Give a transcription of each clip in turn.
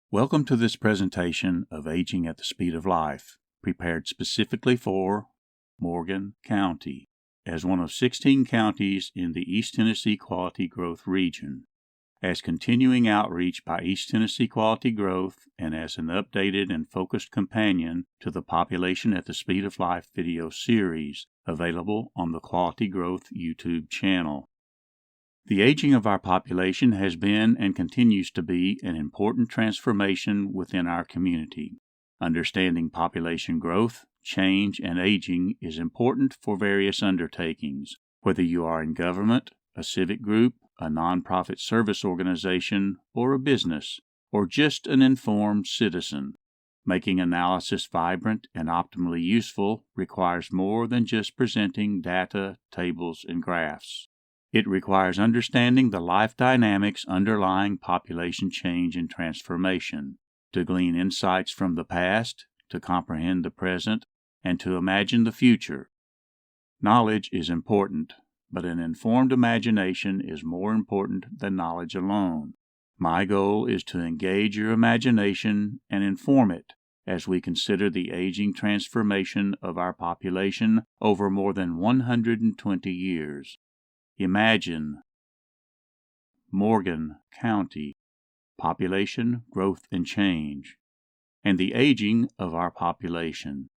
Welcome to this presentation of Aging at the Speed of Life, prepared specifically for Morgan County, as one of 16 counties in the East Tennessee Quality Growth region. As continuing outreach by East Tennessee Quality Growth and as an updated and focused companion to the Population at the Speed of Life video series available on the Quality Growth YouTube channel. The aging of our population has been and continues to be an important transformation within our community. Understanding population growth, change, and aging is important for various undertakings, whether you are in government, a civic group, a nonprofit service organization, or a business, or just an informed citizen. Making analysis vibrant and optimally useful requires more than just presenting data, tables, and graphs. It requires understanding the life dynamics underlying population change and transformation, to glean insights from the past, to comprehend the present, and to imagine the future. Knowledge is important, but an informed imagination is more important than knowledge alone. My goal is to engage your imagination and inform it as we consider the aging transformation of our population over more than 120 years. Imagine Morgan County, population, growth, and change, and the aging of our population.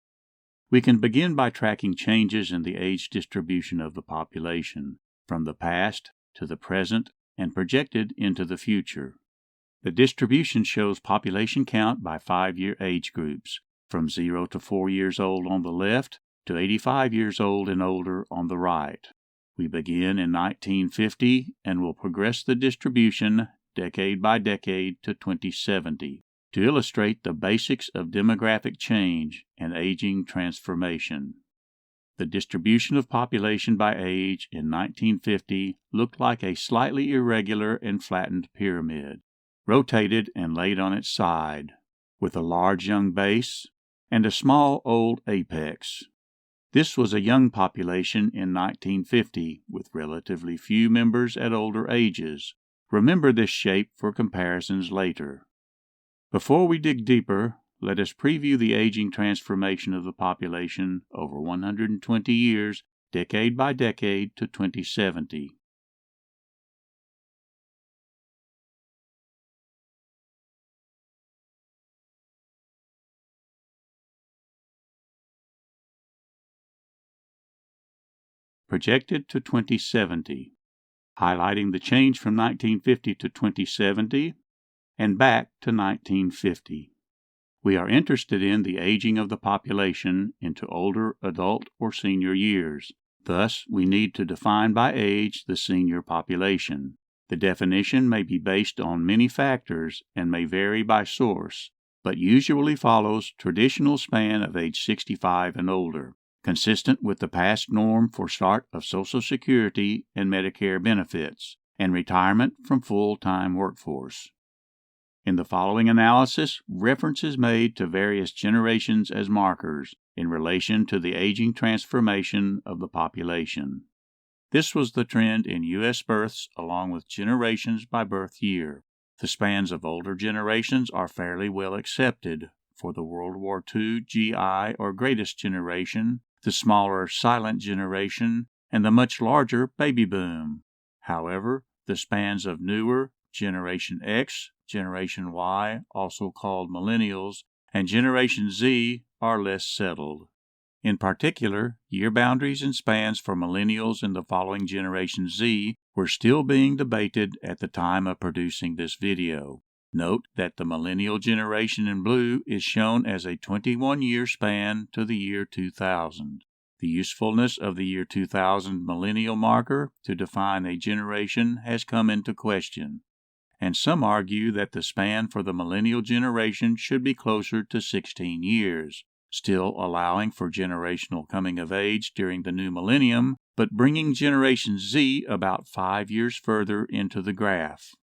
We can begin by tracking changes in the age distribution of the population, from the past to the present and projected into the future. The distribution shows population count by 5-year age groups, from 0 to 4 years old on the left to 85 years old and older on the right. We begin in 1950 and will progress the distribution decade by decade to 2070 to illustrate the basics of demographic change and aging transformation. The distribution of population by age in 1950 looked like a slightly irregular and flattened pyramid, rotated and laid on its side, with a large young base and a small old apex. This was a young population in 1950 with relatively few members at older ages. Remember this shape for comparisons later. Before we dig deeper, let us preview the aging transformation of the population over 120 years, decade by decade to 2070. Projected to 2070, highlighting the change from 1950 to 2070 and back to 1950. We are interested in the aging of the population into older adult or senior years. Thus, we need to define by age the senior population. The definition may be based on many factors and may vary by source, but usually follows traditional span of age 65 and older, consistent with the past norm for start of Social Security and Medicare benefits, and retirement from full-time workforce. In the following analysis, reference is made to various generations as markers in relation to the aging transformation of the population. This was the trend in U.S. births along with generations by birth year. The spans of older generations are fairly well accepted for the World War II GI or greatest generation, the smaller silent generation, and the much larger baby boom. However, the spans of newer Generation X, Generation Y, also called Millennials, and Generation Z are less settled. In particular, year boundaries and spans for Millennials and the following Generation Z were still being debated at the time of producing this video. Note that the millennial generation in blue is shown as a 21-year span to the year 2000. The usefulness of the year 2000 millennial marker to define a generation has come into question, and some argue that the span for the millennial generation should be closer to 16 years, still allowing for generational coming of age during the new millennium, but bringing Generation Z about 5 years further into the graph.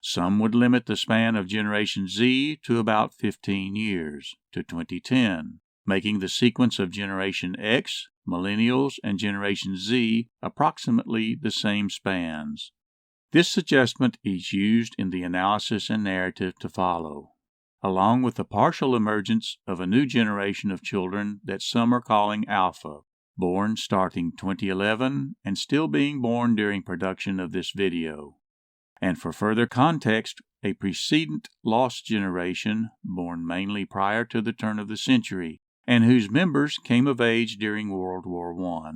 Some would limit the span of Generation Z to about 15 years, to 2010, making the sequence of Generation X, Millennials, and Generation Z approximately the same spans. This adjustment is used in the analysis and narrative to follow. along with the partial emergence of a new generation of children that some are calling Alpha, born starting 2011 and still being born during production of this video. And for further context, a precedent lost generation, born mainly prior to the turn of the century, and whose members came of age during World War I.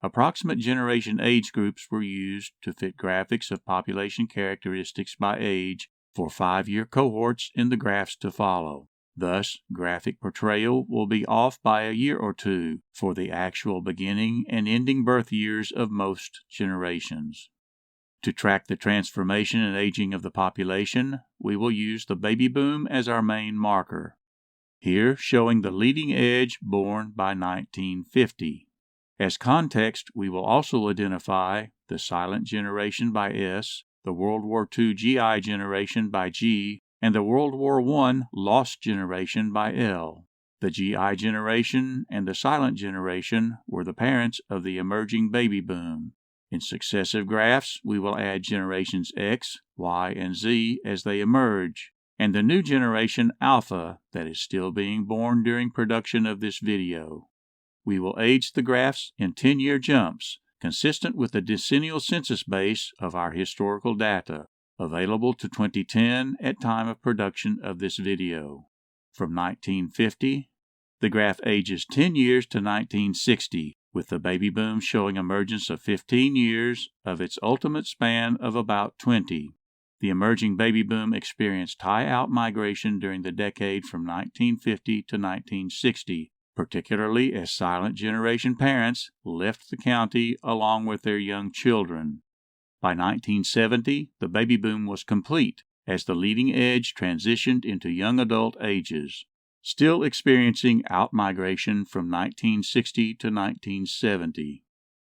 Approximate generation age groups were used to fit graphics of population characteristics by age for 5-year cohorts in the graphs to follow. Thus, graphic portrayal will be off by a year or two for the actual beginning and ending birth years of most generations. To track the transformation and aging of the population, we will use the baby boom as our main marker. Here showing the leading edge born by 1950. As context, we will also identify the silent generation by S, the World War II GI generation by G, and the World War I lost generation by L. The GI generation and the silent generation were the parents of the emerging baby boom. In successive graphs, we will add generations X, Y, and Z as they emerge, and the new generation Alpha that is still being born during production of this video. We will age the graphs in 10-year jumps, consistent with the decennial census base of our historical data, available to 2010 at time of production of this video. From 1950, the graph ages 10 years to 1960, with the baby boom showing emergence of 15 years of its ultimate span of about 20. The emerging baby boom experienced high outmigration during the decade from 1950 to 1960, particularly as silent generation parents left the county along with their young children. By 1970, the baby boom was complete as the leading edge transitioned into young adult ages, still experiencing outmigration from 1960 to 1970.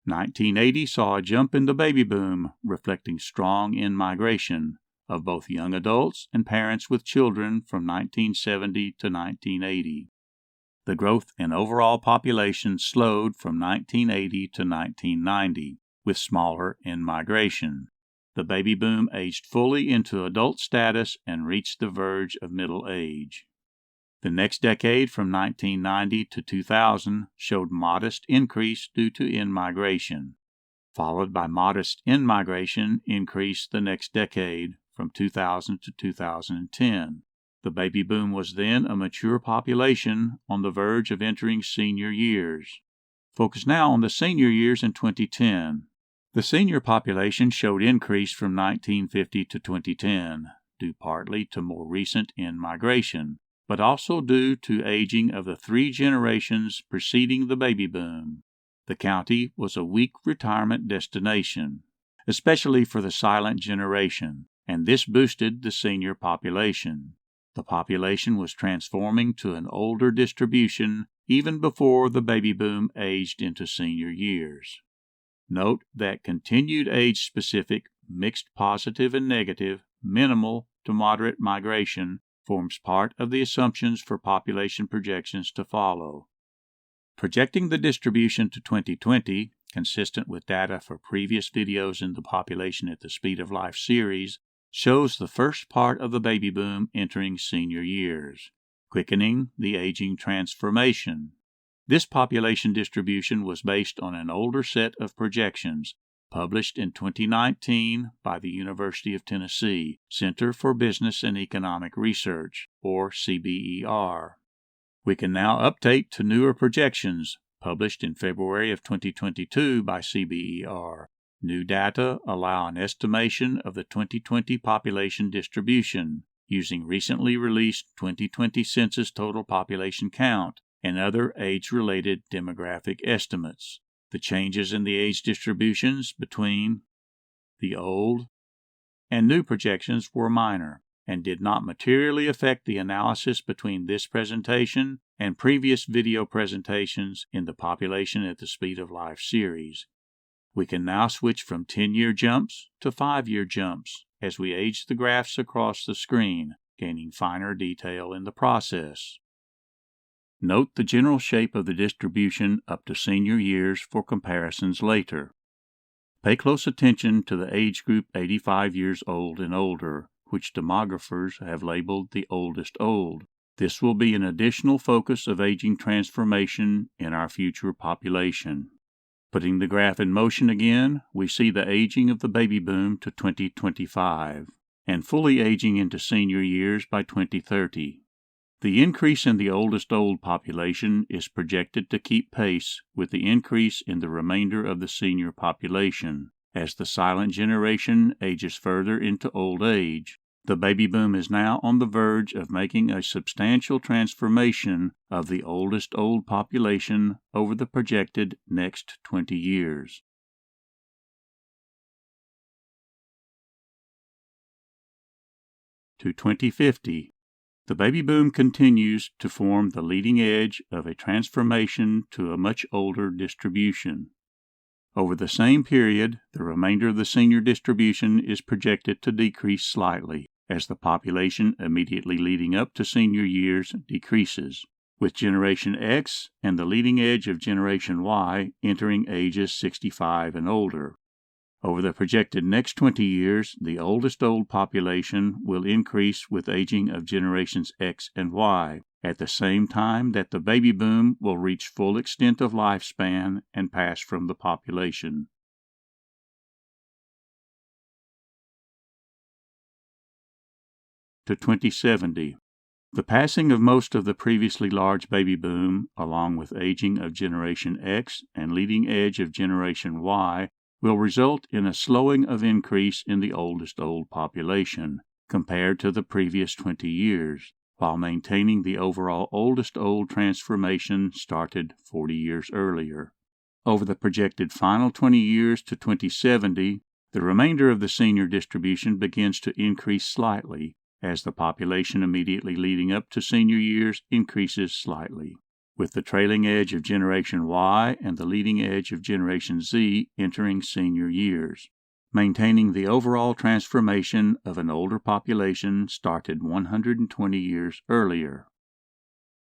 1980 saw a jump in the baby boom, reflecting strong in-migration of both young adults and parents with children from 1970 to 1980. The growth in overall population slowed from 1980 to 1990, with smaller in-migration. The baby boom aged fully into adult status and reached the verge of middle age. The next decade, from 1990 to 2000, showed modest increase due to in-migration, followed by modest in-migration increase the next decade, from 2000 to 2010. The baby boom was then a mature population on the verge of entering senior years. Focus now on the senior years in 2010. The senior population showed increase from 1950 to 2010, due partly to more recent in-migration, but also due to aging of the 3 generations preceding the baby boom. The county was a weak retirement destination, especially for the silent generation, and this boosted the senior population. The population was transforming to an older distribution even before the baby boom aged into senior years. Note that continued age-specific, mixed positive and negative, minimal to moderate migration forms part of the assumptions for population projections to follow. Projecting the distribution to 2020, consistent with data for previous videos in the Population at the Speed of Life series, shows the first part of the baby boom entering senior years, quickening the aging transformation. This population distribution was based on an older set of projections published in 2019 by the University of Tennessee Center for Business and Economic Research, or CBER. We can now update to newer projections published in February of 2022 by CBER. New data allow an estimation of the 2020 population distribution using recently released 2020 census total population count and other age-related demographic estimates. The changes in the age distributions between the old and new projections were minor and did not materially affect the analysis between this presentation and previous video presentations in the Population at the Speed of Life series. We can now switch from 10-year jumps to 5-year jumps as we age the graphs across the screen, gaining finer detail in the process. Note the general shape of the distribution up to senior years for comparisons later. Pay close attention to the age group 85 years old and older, which demographers have labeled the oldest old. This will be an additional focus of aging transformation in our future population. Putting the graph in motion again, we see the aging of the baby boom to 2025, and fully aging into senior years by 2030. The increase in the oldest old population is projected to keep pace with the increase in the remainder of the senior population. As the silent generation ages further into old age, the baby boom is now on the verge of making a substantial transformation of the oldest old population over the projected next 20 years. To 2050, the baby boom continues to form the leading edge of a transformation to a much older distribution. Over the same period, the remainder of the senior distribution is projected to decrease slightly as the population immediately leading up to senior years decreases, with Generation X and the leading edge of Generation Y entering ages 65 and older. Over the projected next 20 years, the oldest old population will increase with aging of Generations X and Y, at the same time that the baby boom will reach full extent of lifespan and pass from the population. To 2070. The passing of most of the previously large baby boom, along with aging of Generation X and leading edge of Generation Y, will result in a slowing of increase in the oldest old population compared to the previous 20 years, while maintaining the overall oldest old transformation started 40 years earlier. Over the projected final 20 years to 2070, the remainder of the senior distribution begins to increase slightly, as the population immediately leading up to senior years increases slightly, with the trailing edge of Generation Y and the leading edge of Generation Z entering senior years, maintaining the overall transformation of an older population started 120 years earlier.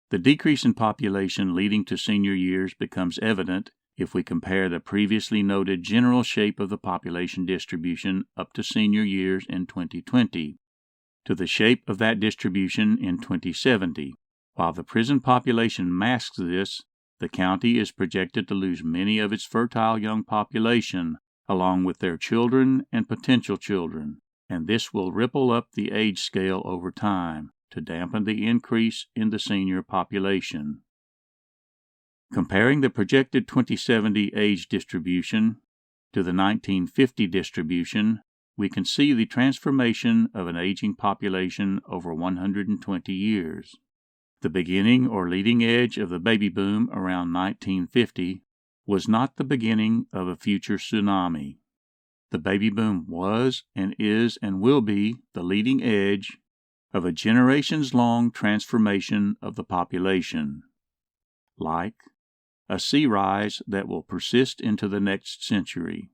The decrease in population leading to senior years becomes evident if we compare the previously noted general shape of the population distribution up to senior years in 2020 to the shape of that distribution in 2070. While the prison population masks this, the county is projected to lose many of its fertile young population, along with their children and potential children, and this will ripple up the age scale over time to dampen the increase in the senior population. Comparing the projected 2070 age distribution to the 1950 distribution, we can see the transformation of an aging population over 120 years. The beginning or leading edge of the baby boom around 1950 was not the beginning of a future tsunami. The baby boom was and is and will be the leading edge of a generations-long transformation of the population, like a sea rise that will persist into the next century.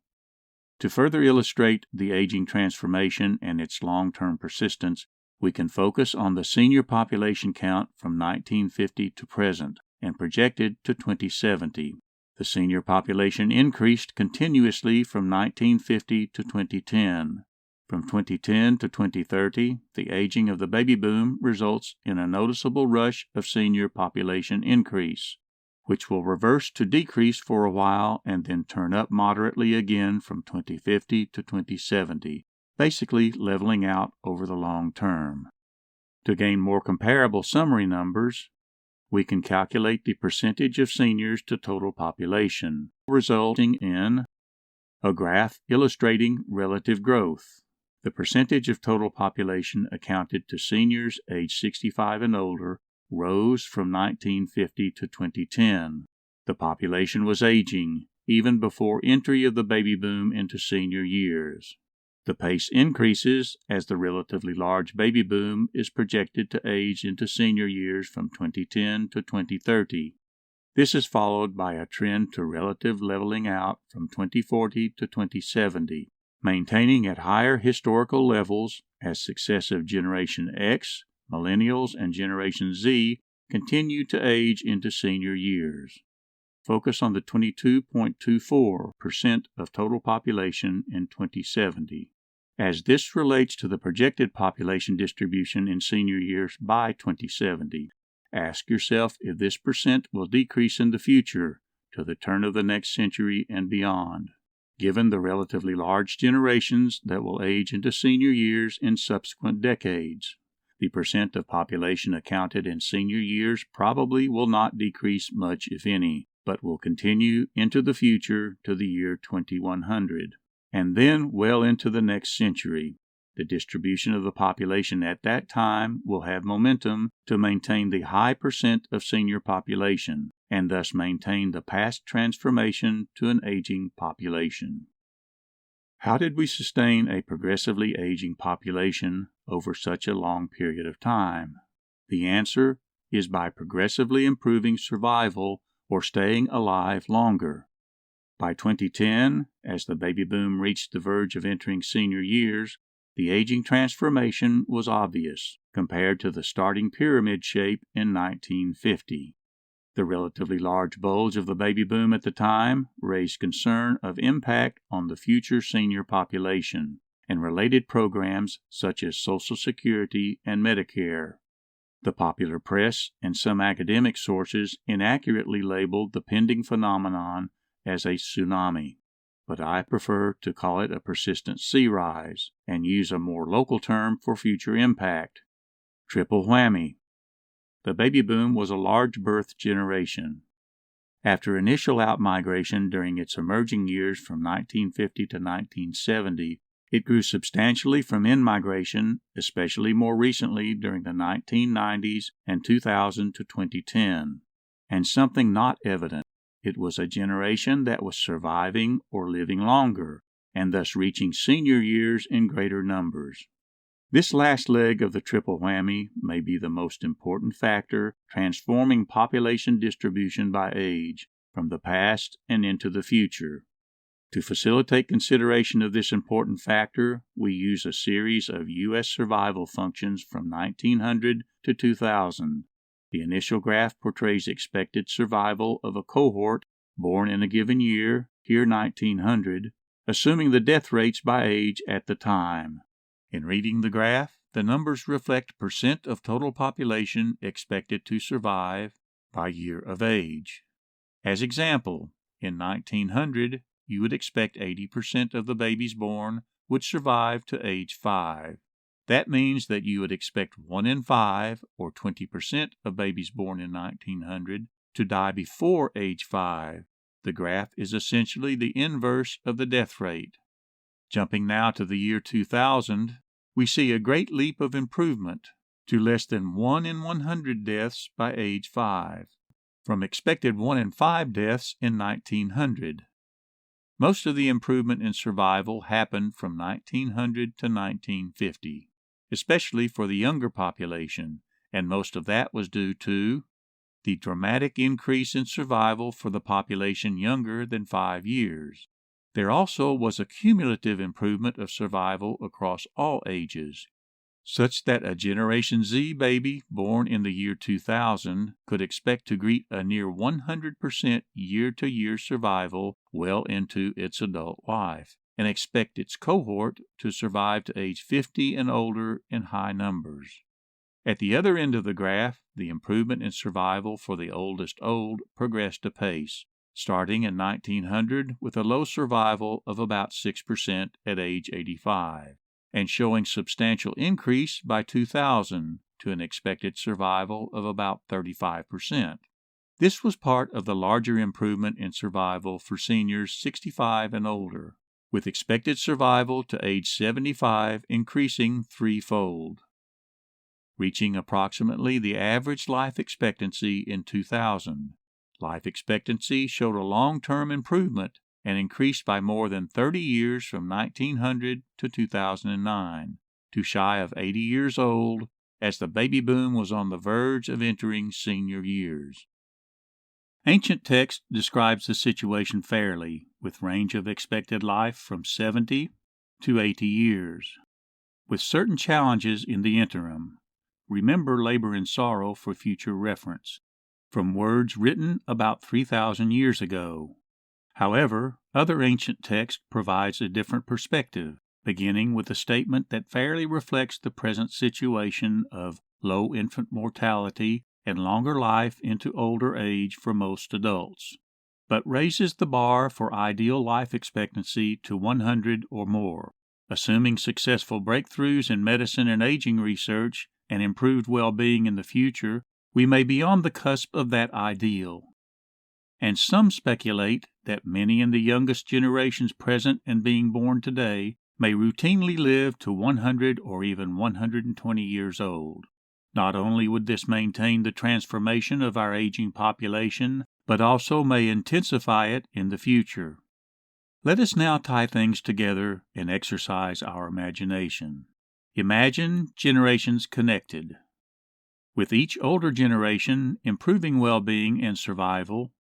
To further illustrate the aging transformation and its long-term persistence, we can focus on the senior population count from 1950 to present and projected to 2070. The senior population increased continuously from 1950 to 2010. From 2010 to 2030, the aging of the baby boom results in a noticeable rush of senior population increase, which will reverse to decrease for a while and then turn up moderately again from 2050 to 2070, basically leveling out over the long term. To gain more comparable summary numbers, we can calculate the percentage of seniors to total population, resulting in a graph illustrating relative growth. The percentage of total population accounted to seniors age 65 and older rose from 1950 to 2010. The population was aging, even before entry of the baby boom into senior years. The pace increases as the relatively large baby boom is projected to age into senior years from 2010 to 2030. This is followed by a trend to relative leveling out from 2040 to 2070, maintaining at higher historical levels as successive Generation X, Millennials, and Generation Z continue to age into senior years. Focus on the 22.24% of total population in 2070. As this relates to the projected population distribution in senior years by 2070, ask yourself if this percent will decrease in the future to the turn of the next century and beyond, given the relatively large generations that will age into senior years in subsequent decades. The percent of population accounted in senior years probably will not decrease much, if any, but will continue into the future to the year 2100, and then well into the next century. The distribution of the population at that time will have momentum to maintain the high percent of senior population, and thus maintain the past transformation to an aging population. How did we sustain a progressively aging population over such a long period of time? The answer is by progressively improving survival or staying alive longer. By 2010, as the baby boom reached the verge of entering senior years, the aging transformation was obvious compared to the starting pyramid shape in 1950. The relatively large bulge of the baby boom at the time raised concern of impact on the future senior population and related programs such as Social Security and Medicare. The popular press and some academic sources inaccurately labeled the pending phenomenon as a tsunami, but I prefer to call it a persistent sea rise and use a more local term for future impact. Triple whammy. The baby boom was a large birth generation. After initial outmigration during its emerging years from 1950 to 1970, it grew substantially from in-migration, especially more recently during the 1990s and 2000 to 2010. And something not evident. It was a generation that was surviving or living longer, and thus reaching senior years in greater numbers. This last leg of the triple whammy may be the most important factor transforming population distribution by age from the past and into the future. To facilitate consideration of this important factor, we use a series of U.S. survival functions from 1900 to 2000. The initial graph portrays expected survival of a cohort born in a given year, here 1900, assuming the death rates by age at the time. In reading the graph, the numbers reflect percent of total population expected to survive by year of age. As example, in 1900, you would expect 80% of the babies born would survive to age 5. That means that you would expect 1 in 5, or 20% of babies born in 1900, to die before age 5. The graph is essentially the inverse of the death rate. Jumping now to the year 2000, we see a great leap of improvement to less than 1 in 100 deaths by age 5, from expected 1 in 5 deaths in 1900. Most of the improvement in survival happened from 1900 to 1950, especially for the younger population, and most of that was due to the dramatic increase in survival for the population younger than 5 years. There also was a cumulative improvement of survival across all ages, such that a Generation Z baby born in the year 2000 could expect to greet a near 100% year-to-year survival well into its adult life, and expect its cohort to survive to age 50 and older in high numbers. At the other end of the graph, the improvement in survival for the oldest old progressed apace, starting in 1900 with a low survival of about 6% at age 85, and showing substantial increase by 2000 to an expected survival of about 35%. This was part of the larger improvement in survival for seniors 65 and older, with expected survival to age 75 increasing threefold, reaching approximately the average life expectancy in 2000. Life expectancy showed a long-term improvement and increased by more than 30 years from 1900 to 2009, to shy of 80 years old, as the baby boom was on the verge of entering senior years. Ancient text describes the situation fairly, with range of expected life from 70 to 80 years, with certain challenges in the interim. Remember labor and sorrow for future reference, from words written about 3,000 years ago. However, other ancient text provides a different perspective, beginning with a statement that fairly reflects the present situation of low infant mortality and longer life into older age for most adults, but raises the bar for ideal life expectancy to 100 or more. Assuming successful breakthroughs in medicine and aging research and improved well-being in the future, we may be on the cusp of that ideal. And some speculate that many in the youngest generations present and being born today may routinely live to 100 or even 120 years old. Not only would this maintain the transformation of our aging population, but also may intensify it in the future. Let us now tie things together and exercise our imagination. Imagine generations connected, with each older generation improving well-being and survival,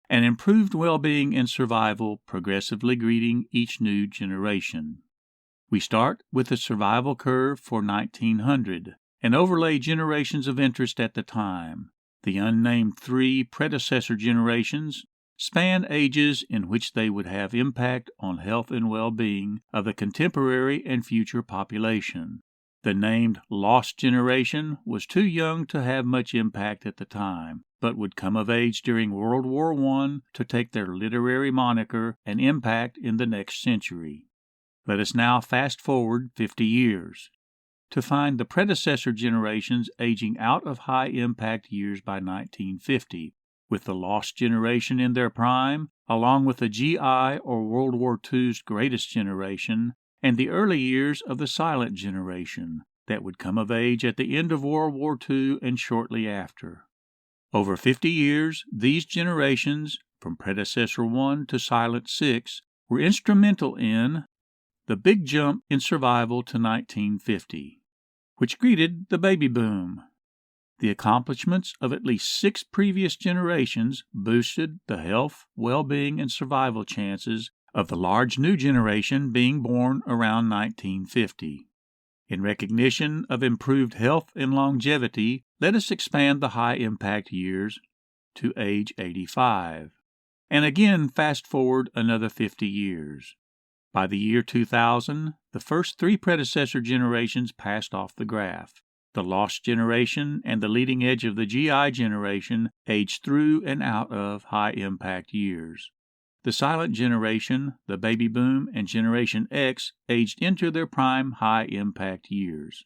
and improved well-being and survival progressively greeting each new generation. We start with the survival curve for 1900 and overlay generations of interest at the time. The unnamed 3 predecessor generations span ages in which they would have impact on health and well-being of the contemporary and future population. The named lost generation was too young to have much impact at the time, but would come of age during World War I to take their literary moniker and impact in the next century. Let us now fast forward 50 years to find the predecessor generations aging out of high-impact years by 1950, with the lost generation in their prime, along with the GI or World War II's greatest generation, and the early years of the silent generation that would come of age at the end of World War II and shortly after. Over 50 years, these generations, from predecessor 1 to silent 6, were instrumental in the big jump in survival to 1950, which greeted the baby boom. The accomplishments of at least 6 previous generations boosted the health, well-being, and survival chances of the large new generation being born around 1950. In recognition of improved health and longevity, let us expand the high-impact years to age 85, and again fast forward another 50 years. By the year 2000, the first 3 predecessor generations passed off the graph. The lost generation and the leading edge of the GI generation aged through and out of high-impact years. The silent generation, the baby boom, and Generation X aged into their prime high-impact years.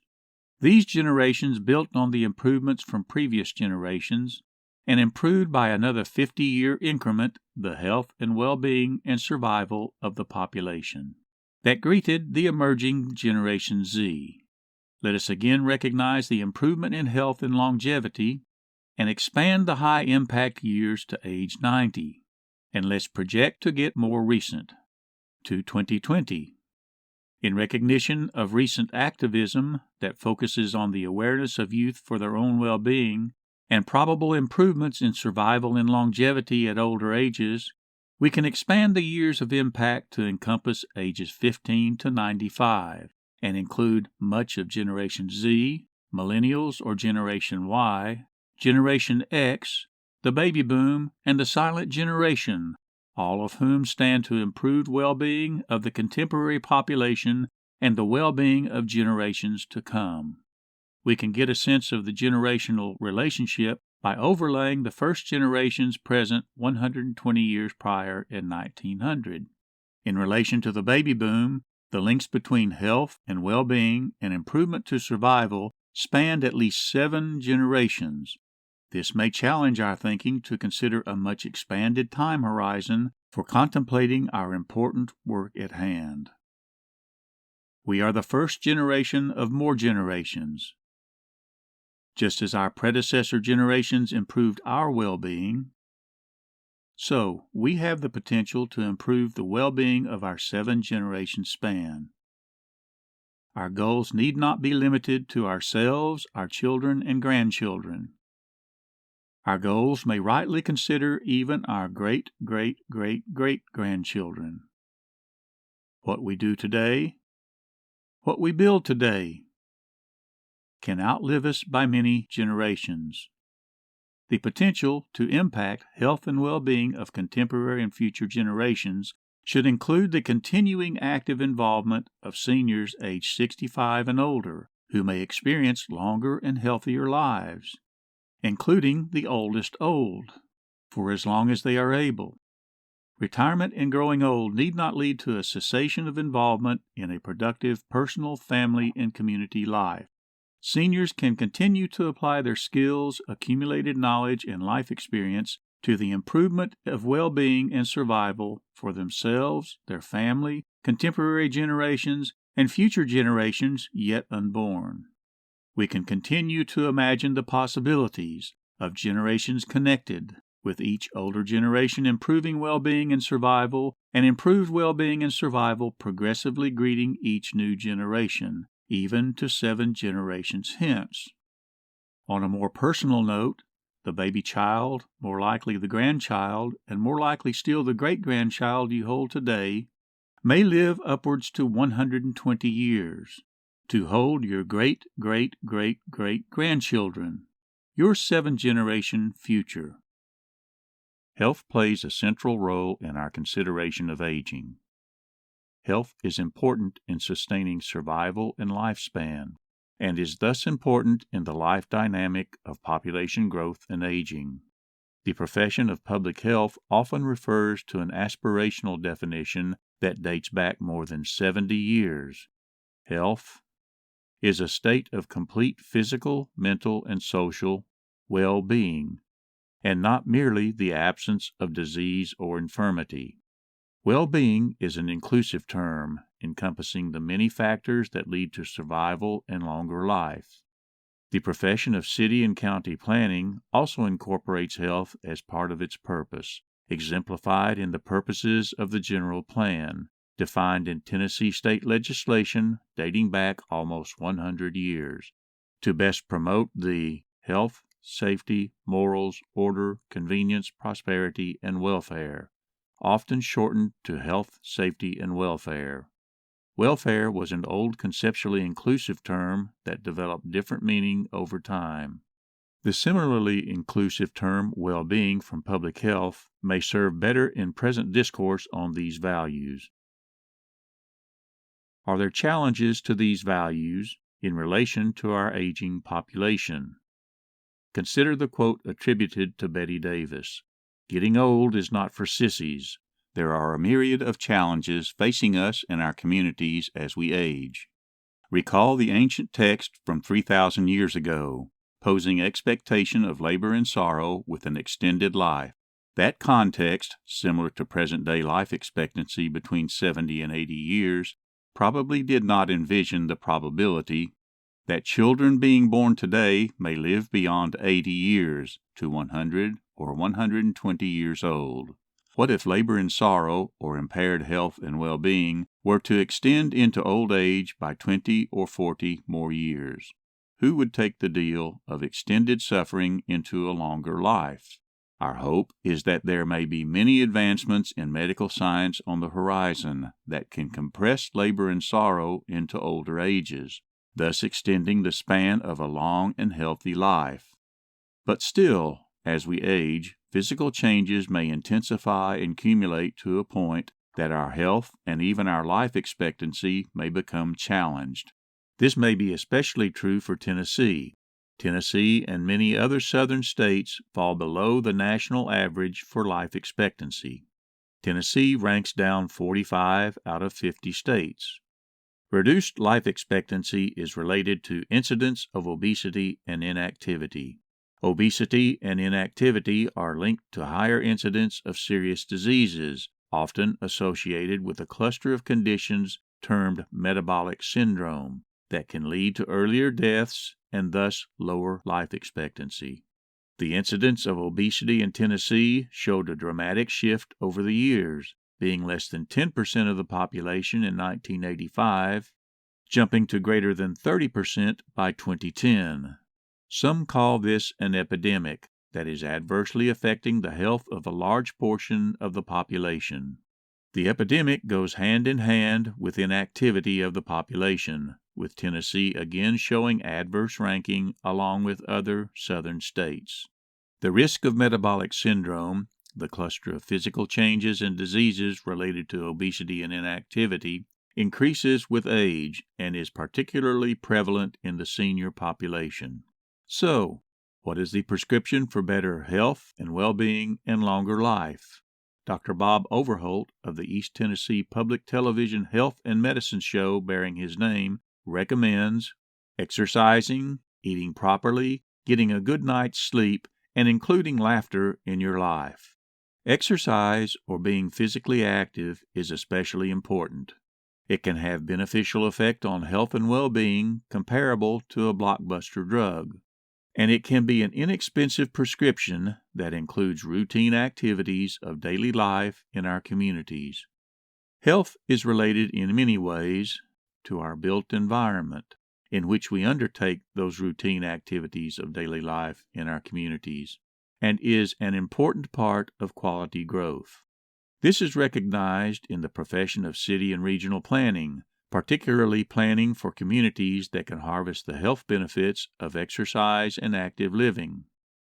These generations built on the improvements from previous generations and improved by another 50-year increment the health and well-being and survival of the population that greeted the emerging Generation Z. Let us again recognize the improvement in health and longevity and expand the high-impact years to age 90. And let's project to get more recent, to 2020. In recognition of recent activism that focuses on the awareness of youth for their own well-being and probable improvements in survival and longevity at older ages, we can expand the years of impact to encompass ages 15 to 95 and include much of Generation Z, Millennials or Generation Y, Generation X, the baby boom, and the silent generation, all of whom stand to improved well-being of the contemporary population and the well-being of generations to come. We can get a sense of the generational relationship by overlaying the first generations present 120 years prior in 1900. In relation to the baby boom, the links between health and well-being and improvement to survival spanned at least 7 generations. This may challenge our thinking to consider a much expanded time horizon for contemplating our important work at hand. We are the first generation of more generations. Just as our predecessor generations improved our well-being, so we have the potential to improve the well-being of our 7-generation span. Our goals need not be limited to ourselves, our children, and grandchildren. Our goals may rightly consider even our great-great-great-great-grandchildren. What we do today, what we build today, can outlive us by many generations. The potential to impact health and well-being of contemporary and future generations should include the continuing active involvement of seniors age 65 and older who may experience longer and healthier lives, including the oldest old, for as long as they are able. Retirement and growing old need not lead to a cessation of involvement in a productive personal, family, and community life. Seniors can continue to apply their skills, accumulated knowledge, and life experience to the improvement of well-being and survival for themselves, their family, contemporary generations, and future generations yet unborn. We can continue to imagine the possibilities of generations connected, with each older generation improving well-being and survival, and improved well-being and survival progressively greeting each new generation, even to 7 generations hence. On a more personal note, the baby child, more likely the grandchild, and more likely still the great-grandchild you hold today, may live upwards to 120 years, to hold your great-great-great-great-grandchildren, your 7-generation future. Health plays a central role in our consideration of aging. Health is important in sustaining survival and lifespan, and is thus important in the life dynamic of population growth and aging. The profession of public health often refers to an aspirational definition that dates back more than 70 years. Health is a state of complete physical, mental, and social well-being, and not merely the absence of disease or infirmity. Well-being is an inclusive term encompassing the many factors that lead to survival and longer life. The profession of city and county planning also incorporates health as part of its purpose, exemplified in the purposes of the general plan, defined in Tennessee state legislation dating back almost 100 years, to best promote the health, safety, morals, order, convenience, prosperity, and welfare, often shortened to health, safety, and welfare. Welfare was an old conceptually inclusive term that developed different meaning over time. The similarly inclusive term well-being from public health may serve better in present discourse on these values. Are there challenges to these values in relation to our aging population? Consider the quote attributed to Betty Davis, "Getting old is not for sissies. There are a myriad of challenges facing us and our communities as we age." Recall the ancient text from 3,000 years ago, posing expectation of labor and sorrow with an extended life. That context, similar to present-day life expectancy between 70 and 80 years, probably did not envision the probability that children being born today may live beyond 80 years to 100 or 120 years old. What if labor and sorrow, or impaired health and well-being, were to extend into old age by 20 or 40 more years? Who would take the deal of extended suffering into a longer life? Our hope is that there may be many advancements in medical science on the horizon that can compress labor and sorrow into older ages, thus extending the span of a long and healthy life. But still, as we age, physical changes may intensify and accumulate to a point that our health and even our life expectancy may become challenged. This may be especially true for Tennessee. Tennessee and many other southern states fall below the national average for life expectancy. Tennessee ranks down 45 out of 50 states. Reduced life expectancy is related to incidence of obesity and inactivity. Obesity and inactivity are linked to higher incidence of serious diseases, often associated with a cluster of conditions termed metabolic syndrome, that can lead to earlier deaths and thus lower life expectancy. The incidence of obesity in Tennessee showed a dramatic shift over the years, being less than 10% of the population in 1985, jumping to greater than 30% by 2010. Some call this an epidemic that is adversely affecting the health of a large portion of the population. The epidemic goes hand in hand with inactivity of the population, with Tennessee again showing adverse ranking along with other southern states. The risk of metabolic syndrome The cluster of physical changes and diseases related to obesity and inactivity increases with age and is particularly prevalent in the senior population. So, what is the prescription for better health and well-being and longer life? Dr. Bob Overholt of the East Tennessee Public Television Health and Medicine show bearing his name recommends exercising, eating properly, getting a good night's sleep, and including laughter in your life. Exercise or being physically active is especially important. It can have beneficial effect on health and well-being comparable to a blockbuster drug, and it can be an inexpensive prescription that includes routine activities of daily life in our communities. Health is related in many ways to our built environment in which we undertake those routine activities of daily life in our communities, and is an important part of quality growth. This is recognized in the profession of city and regional planning, particularly planning for communities that can harvest the health benefits of exercise and active living.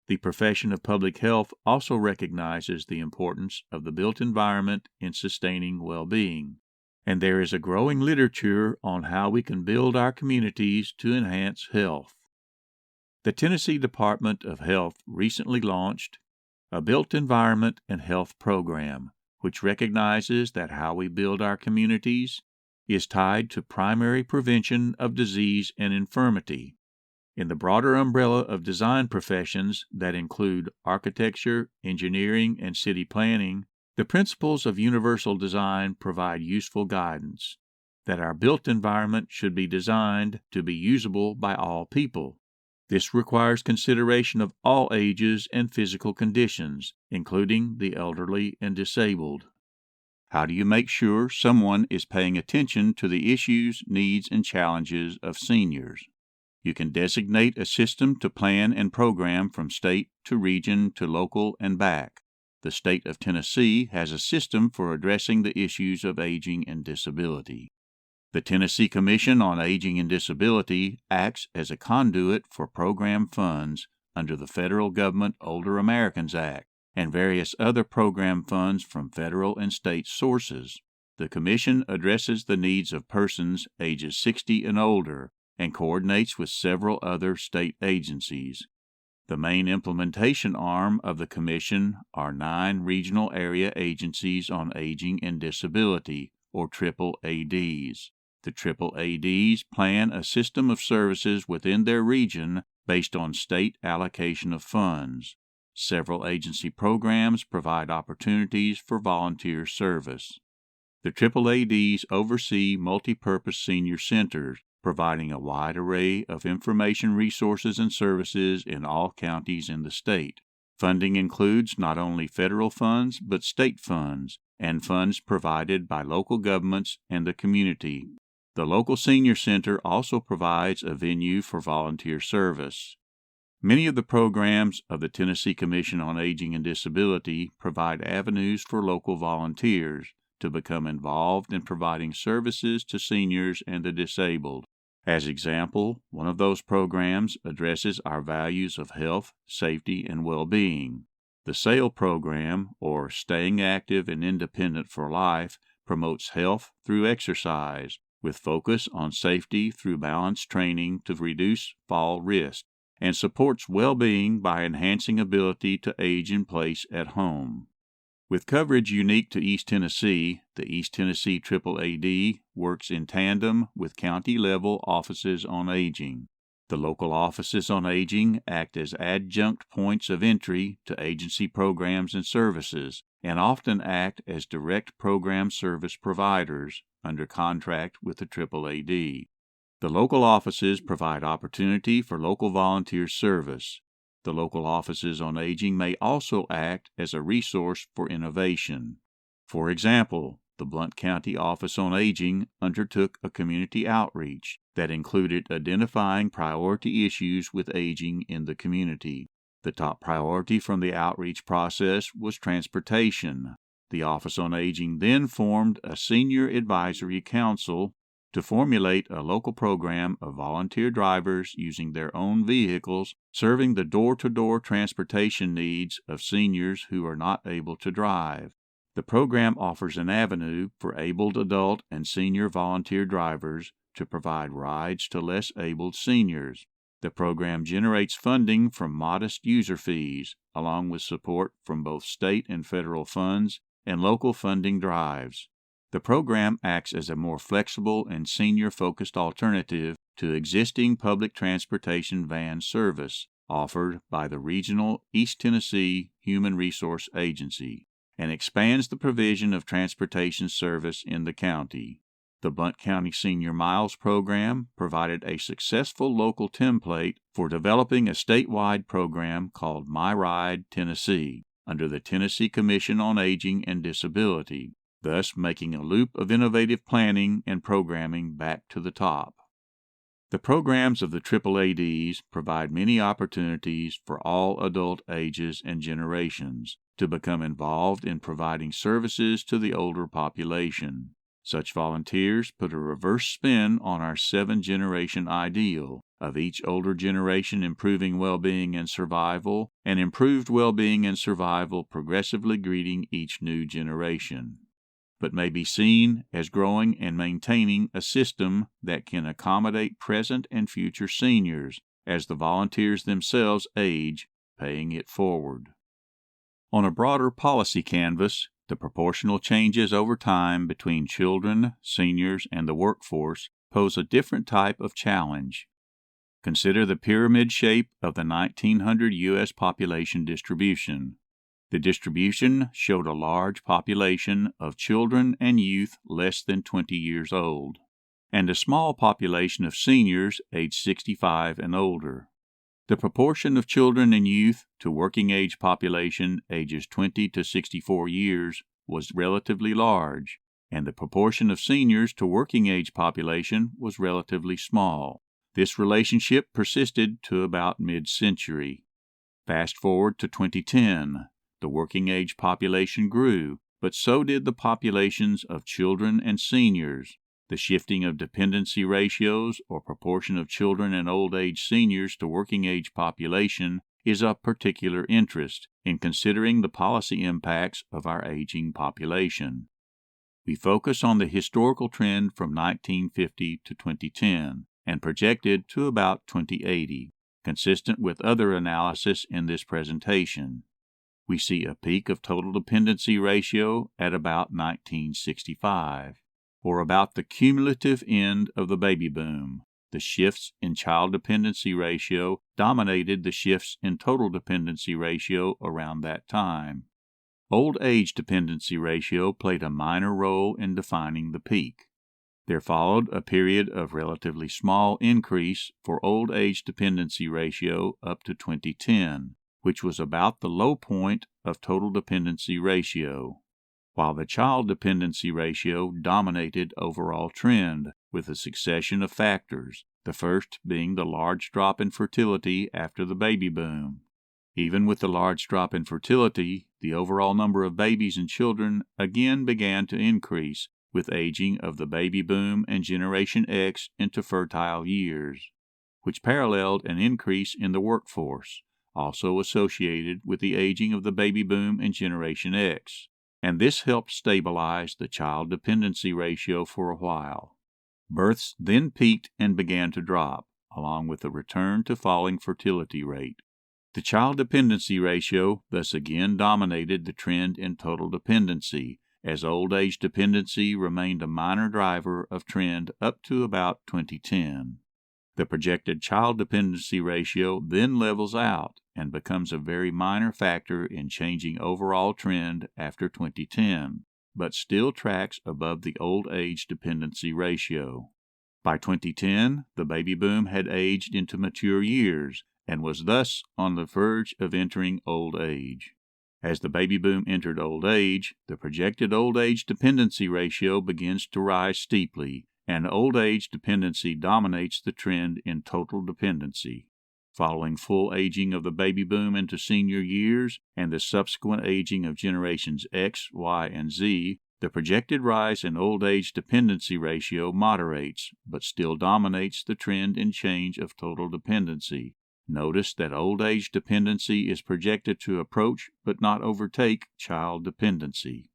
The profession of public health also recognizes the importance of the built environment in sustaining well-being, and there is a growing literature on how we can build our communities to enhance health. The Tennessee Department of Health recently launched a Built Environment and Health program, which recognizes that how we build our communities is tied to primary prevention of disease and infirmity. In the broader umbrella of design professions that include architecture, engineering, and city planning, the principles of universal design provide useful guidance that our built environment should be designed to be usable by all people. This requires consideration of all ages and physical conditions, including the elderly and disabled. How do you make sure someone is paying attention to the issues, needs, and challenges of seniors? You can designate a system to plan and program from state to region to local and back. The state of Tennessee has a system for addressing the issues of aging and disability. The Tennessee Commission on Aging and Disability acts as a conduit for program funds under the Federal Government Older Americans Act and various other program funds from federal and state sources. The Commission addresses the needs of persons ages 60 and older and coordinates with several other state agencies. The main implementation arm of the Commission are 9 regional area agencies on aging and disability, or AAADs. The AAADs plan a system of services within their region based on state allocation of funds. Several agency programs provide opportunities for volunteer service. The AAADs oversee multipurpose senior centers, providing a wide array of information resources and services in all counties in the state. Funding includes not only federal funds but state funds and funds provided by local governments and the community. The local senior center also provides a venue for volunteer service. Many of the programs of the Tennessee Commission on Aging and Disability provide avenues for local volunteers to become involved in providing services to seniors and the disabled. As example, one of those programs addresses our values of health, safety, and well-being. The SAIL program, or Staying Active and Independent for Life, promotes health through exercise, with focus on safety through balanced training to reduce fall risk, and supports well-being by enhancing ability to age in place at home. With coverage unique to East Tennessee, the East Tennessee AAAD works in tandem with county-level offices on aging. The local offices on aging act as adjunct points of entry to agency programs and services, and often act as direct program service providers under contract with the AAAD. The local offices provide opportunity for local volunteer service. The local offices on aging may also act as a resource for innovation. For example, the Blount County Office on Aging undertook a community outreach that included identifying priority issues with aging in the community. The top priority from the outreach process was transportation. The Office on Aging then formed a senior advisory council to formulate a local program of volunteer drivers using their own vehicles, serving the door-to-door transportation needs of seniors who are not able to drive. The program offers an avenue for abled adult and senior volunteer drivers to provide rides to less abled seniors. The program generates funding from modest user fees, along with support from both state and federal funds and local funding drives. The program acts as a more flexible and senior-focused alternative to existing public transportation van service offered by the regional East Tennessee Human Resource Agency, and expands the provision of transportation service in the county. The Blount County Senior Miles program provided a successful local template for developing a statewide program called My Ride Tennessee under the Tennessee Commission on Aging and Disability, thus making a loop of innovative planning and programming back to the top. The programs of the AAADs provide many opportunities for all adult ages and generations to become involved in providing services to the older population. Such volunteers put a reverse spin on our 7-generation ideal of each older generation improving well-being and survival, and improved well-being and survival progressively greeting each new generation, but may be seen as growing and maintaining a system that can accommodate present and future seniors as the volunteers themselves age, paying it forward. On a broader policy canvas, the proportional changes over time between children, seniors, and the workforce pose a different type of challenge. Consider the pyramid shape of the 1900 U.S. population distribution. The distribution showed a large population of children and youth less than 20 years old, and a small population of seniors aged 65 and older. The proportion of children and youth to working age population ages 20 to 64 years was relatively large, and the proportion of seniors to working age population was relatively small. This relationship persisted to about mid-century. Fast forward to 2010. The working age population grew, but so did the populations of children and seniors. The shifting of dependency ratios, or proportion of children and old age seniors to working age population, is of particular interest in considering the policy impacts of our aging population. We focus on the historical trend from 1950 to 2010 and projected to about 2080, consistent with other analysis in this presentation. We see a peak of total dependency ratio at about 1965, or about the cumulative end of the baby boom. The shifts in child dependency ratio dominated the shifts in total dependency ratio around that time. Old age dependency ratio played a minor role in defining the peak. There followed a period of relatively small increase for old age dependency ratio up to 2010, which was about the low point of total dependency ratio, while the child dependency ratio dominated overall trend with a succession of factors, the first being the large drop in fertility after the baby boom. Even with the large drop in fertility, the overall number of babies and children again began to increase with aging of the baby boom and Generation X into fertile years, which paralleled an increase in the workforce, also associated with the aging of the baby boom and Generation X, and this helped stabilize the child dependency ratio for a while. Births then peaked and began to drop, along with a return to falling fertility rate. The child dependency ratio thus again dominated the trend in total dependency, as old age dependency remained a minor driver of trend up to about 2010. The projected child dependency ratio then levels out and becomes a very minor factor in changing overall trend after 2010, but still tracks above the old age dependency ratio. By 2010, the baby boom had aged into mature years and was thus on the verge of entering old age. As the baby boom entered old age, the projected old age dependency ratio begins to rise steeply, and old age dependency dominates the trend in total dependency. Following full aging of the baby boom into senior years and the subsequent aging of generations X, Y, and Z, The projected rise in old age dependency ratio moderates, but still dominates the trend and change of total dependency. Notice that old age dependency is projected to approach but not overtake child dependency.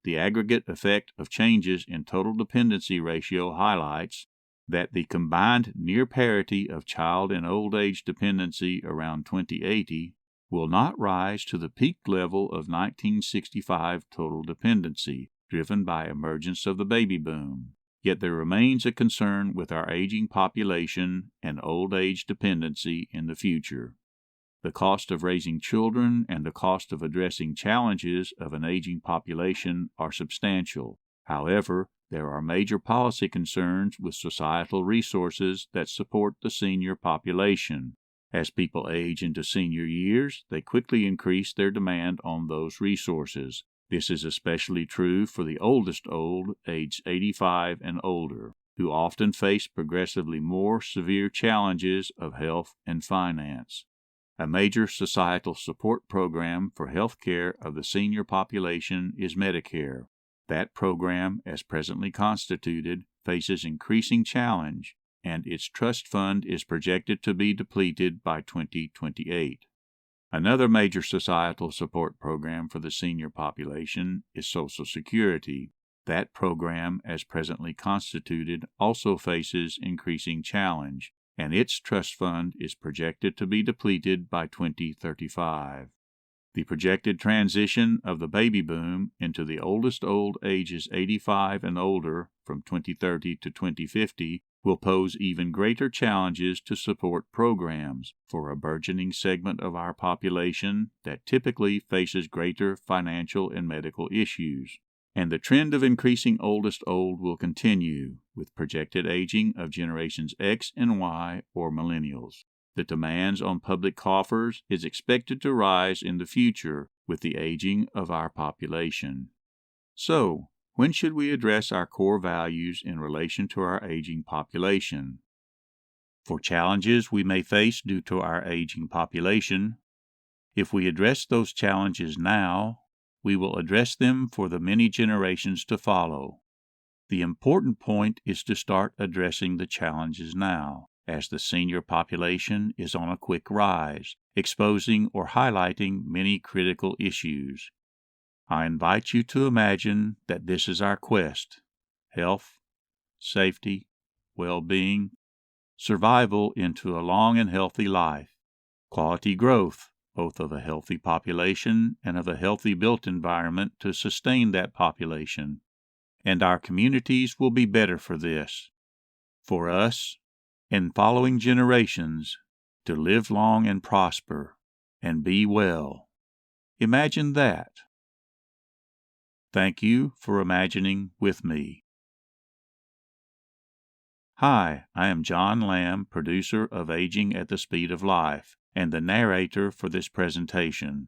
The aggregate effect of changes in total dependency ratio highlights that the combined near parity of child and old age dependency around 2080 will not rise to the peak level of 1965 total dependency, driven by emergence of the baby boom. Yet there remains a concern with our aging population and old age dependency in the future. The cost of raising children and the cost of addressing challenges of an aging population are substantial. However, there are major policy concerns with societal resources that support the senior population. As people age into senior years, they quickly increase their demand on those resources. This is especially true for the oldest old, aged 85 and older, who often face progressively more severe challenges of health and finance. A major societal support program for health care of the senior population is Medicare. That program, as presently constituted, faces increasing challenge, and its trust fund is projected to be depleted by 2028. Another major societal support program for the senior population is Social Security. That program, as presently constituted, also faces increasing challenge, and its trust fund is projected to be depleted by 2035. The projected transition of the baby boom into the oldest old ages 85 and older from 2030 to 2050 will pose even greater challenges to support programs for a burgeoning segment of our population that typically faces greater financial and medical issues. And the trend of increasing oldest old will continue, with projected aging of generations X and Y or millennials. The demands on public coffers is expected to rise in the future with the aging of our population. So, when should we address our core values in relation to our aging population? For challenges we may face due to our aging population, if we address those challenges now, we will address them for the many generations to follow. The important point is to start addressing the challenges now, as the senior population is on a quick rise, exposing or highlighting many critical issues. I invite you to imagine that this is our quest: health, safety, well-being, survival into a long and healthy life, quality growth, both of a healthy population and of a healthy built environment to sustain that population. And our communities will be better for this, for us and following generations to live long and prosper and be well. Imagine that. Thank you for imagining with me. Hi, I am John Lamb, producer of Aging at the Speed of Life, and the narrator for this presentation.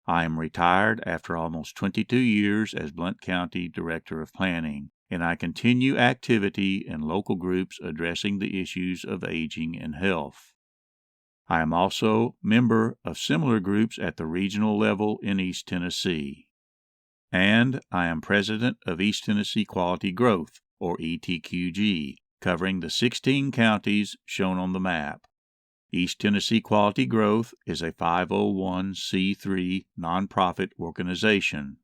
I am retired after almost 22 years as Blount County Director of Planning, and I continue activity in local groups addressing the issues of aging and health. I am also member of similar groups at the regional level in East Tennessee. And I am president of East Tennessee Quality Growth, or ETQG, covering the 16 counties shown on the map. East Tennessee Quality Growth is a 501c3 nonprofit organization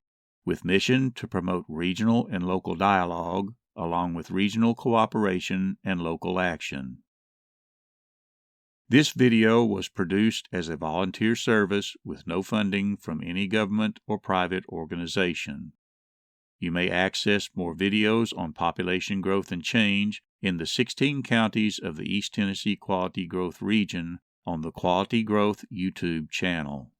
with mission to promote regional and local dialogue, along with regional cooperation and local action. This video was produced as a volunteer service with no funding from any government or private organization. You may access more videos on population growth and change in the 16 counties of the East Tennessee Quality Growth region on the Quality Growth YouTube channel.